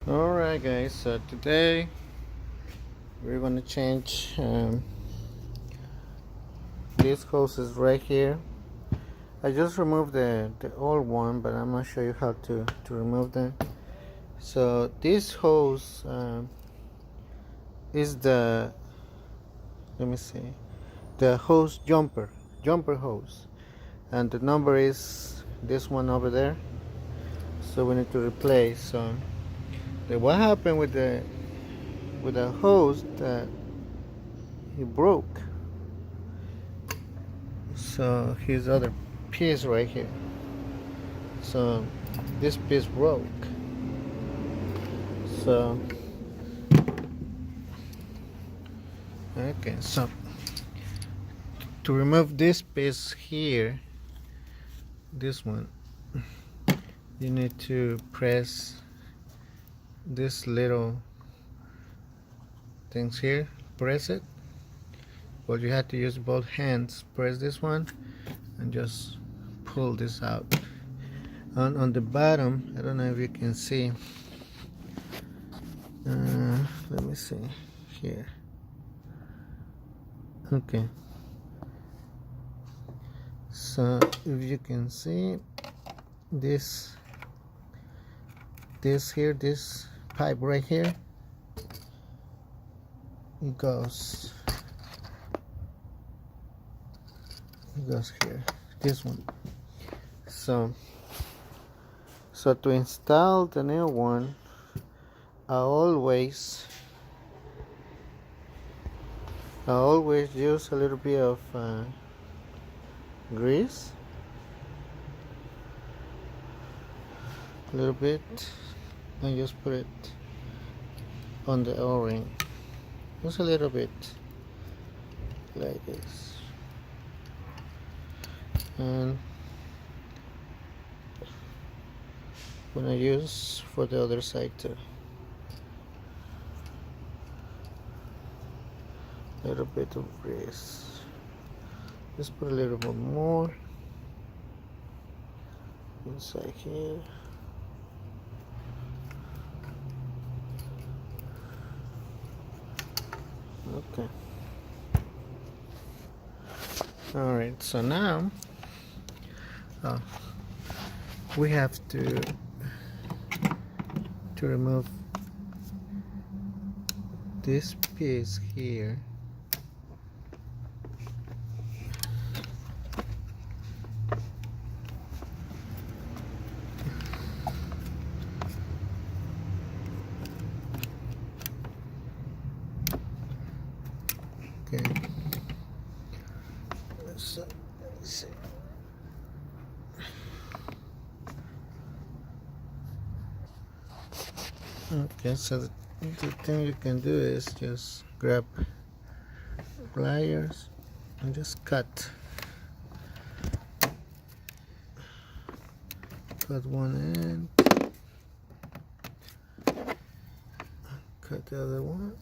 Alright guys, so today we're gonna change these hoses right here. I just removed the old one, but I'm not show you how to remove them. So this hose is the, let me see, the hose jumper hose, and the number is this one over there. So we need to replace. So what happened with the hose that it broke. So here's other piece right here. So this piece broke. So okay, so to remove this piece here, this one, you need to press this little things here. Press it. Well, you have to use both hands. Press this one and just pull this out. On the bottom, I don't know if you can see. Let me see here. Okay. So if you can see this here, this pipe right here, it goes here, this one. So to install the new one, I always use a little bit of grease, a little bit, and just put it on the O-ring, just a little bit like this, and I'm gonna use for the other side too. A little bit of grease. Just put a little bit more inside here. Okay. All right. So now we have to remove this piece here. Okay. So let's see. Okay, so the thing you can do is just grab pliers and just cut one end, cut the other one.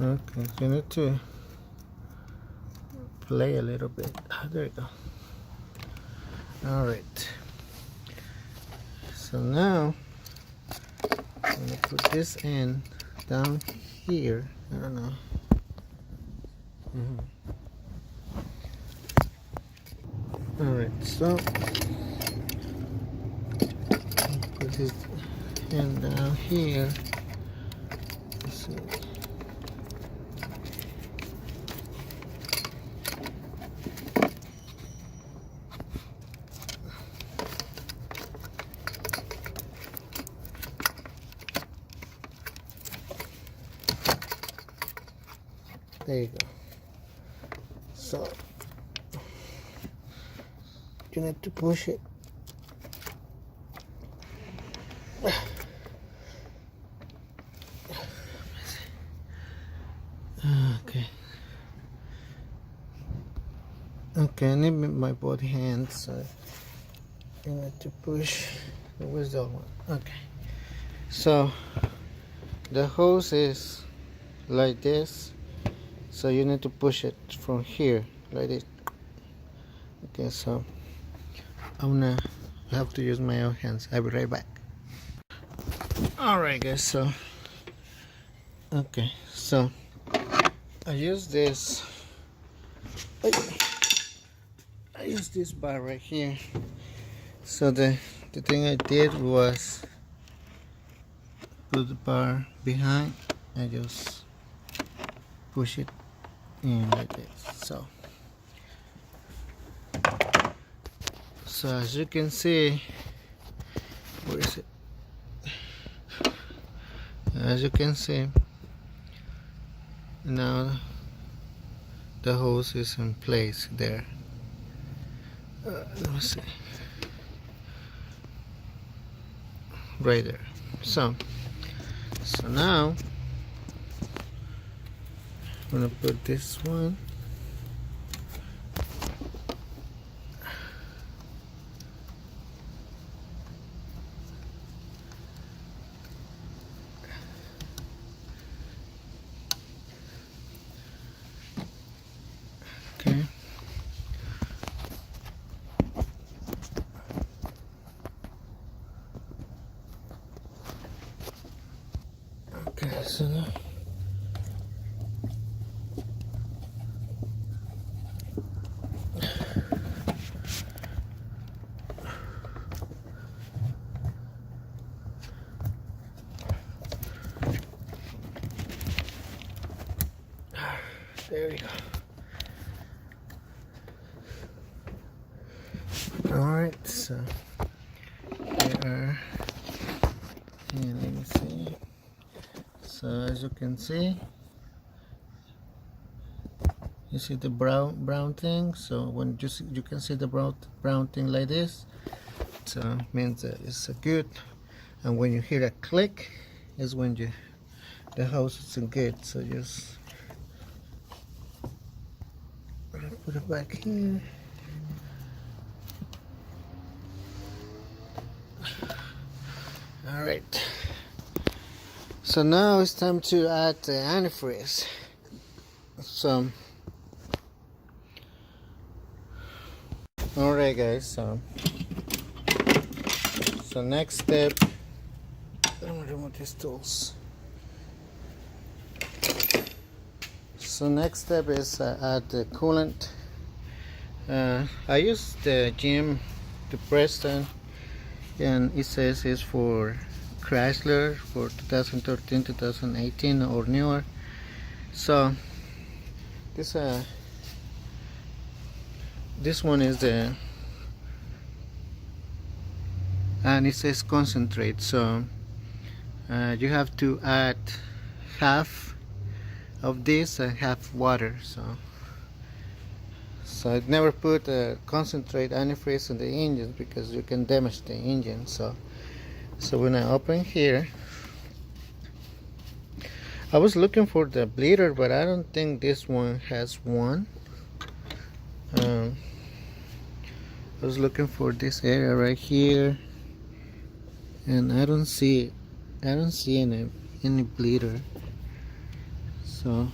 Okay, so you need to play a little bit. There you go. All right. So now I'm gonna put this end down here. I don't know. All right. So put this end down here. Let's see. There you go. So you need to push it. Okay. Okay, I need my both hands, so you need to push. Where's the other one? Okay. So the hose is like this, so you need to push it from here like this. Okay, so I'm gonna have to use my own hands. I'll be right back. Alright guys, so okay, so I use this bar right here. So the thing I did was put the bar behind and just push it in like this. So as you can see, where is it? As you can see, now the hose is in place there. Let me see, right there. So now I'm gonna put this one. Okay. Okay, so now there we go. Alright, so there are, and let me see. So as you can see, you see the brown thing. So when you can see the brown thing like this, so means that it's good. And when you hear a click, is when the hose is good. So just put it back here. All right. So now it's time to add the antifreeze. So, all right, guys. So next step. Let me remove these tools. So next step is add the coolant. I use the GM to Preston, and it says it's for Chrysler for 2013, 2018 or newer. So this one is the, and it says concentrate. So you have to add half of this and half water. So I'd never put a concentrate antifreeze in the engine because you can damage the engine. So when I open here, I was looking for the bleeder, but I don't think this one has one. I was looking for this area right here, and I don't see any bleeder. So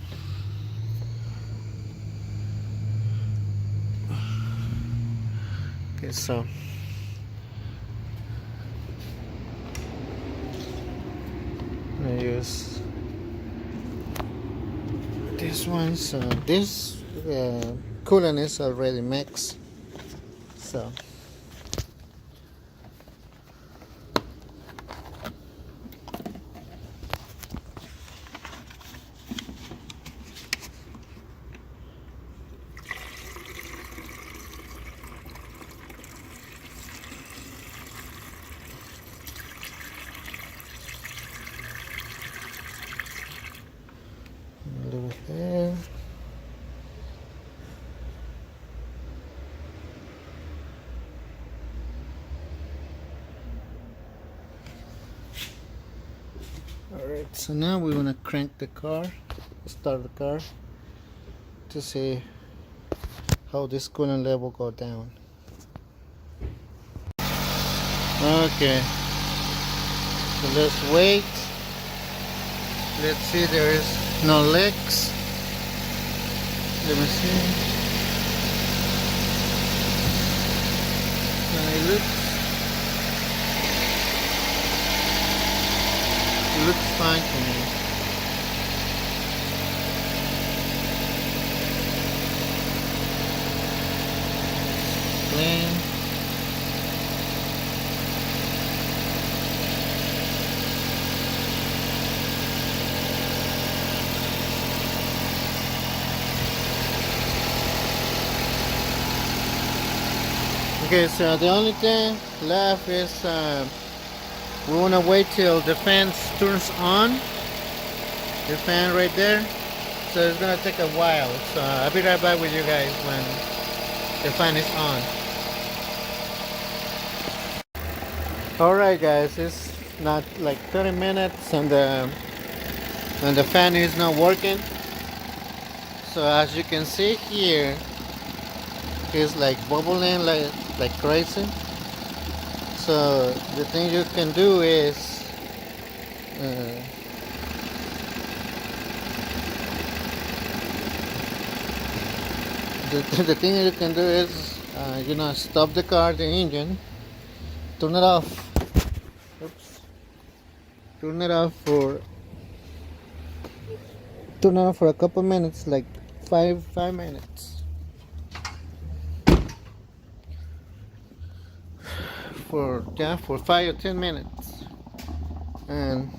okay, so I use this one. So this coolant is already mixed. So a little bit there. Alright, so now we want to crank the car, start the car to see how this coolant level go down. Okay, so let's wait. Let's see, there is no leaks. Let me see. It looks fine to me. Clean. Okay, so the only thing left is we want to wait till the fan turns on. The fan right there. So it's gonna take a while. So I'll be right back with you guys when the fan is on. Alright guys, it's not like 30 minutes and the fan is not working. So as you can see here, it's like bubbling like crazy. So the thing you can do is the thing you can do is stop the car, the engine, turn it off. Oops. Turn it off for a couple minutes, like five minutes. For 5 or 10 minutes, and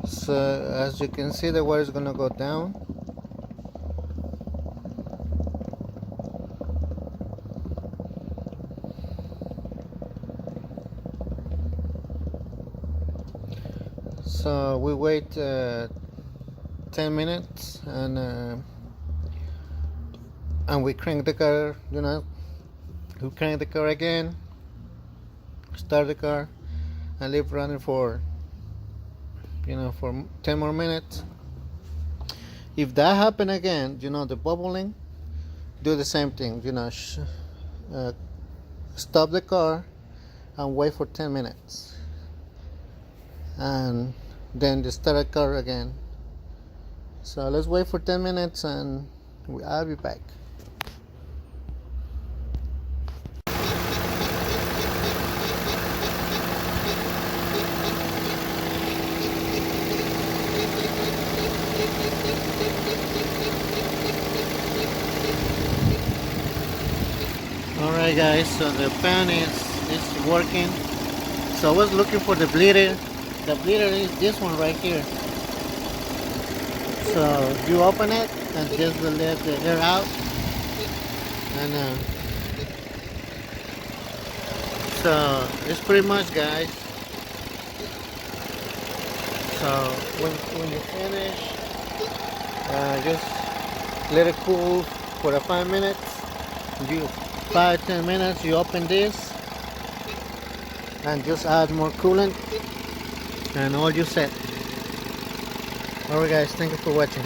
so as you can see, the water is gonna go down. So we wait 10 minutes and we crank the car, we crank the car again, start the car, and leave running for 10 more minutes. If that happen again, the bubbling, do the same thing. Stop the car and wait for 10 minutes, and then just start the car again. So let's wait for 10 minutes and I'll be back. Alright guys, so the fan is working. So I was looking for the bleeder. The bleeder is this one right here. So you open it and just will let the air out. And so it's pretty much, guys. So when you finish, just let it cool for 5 minutes. 5-10 minutes, you open this and just add more coolant and all you set. Alright guys, thank you for watching.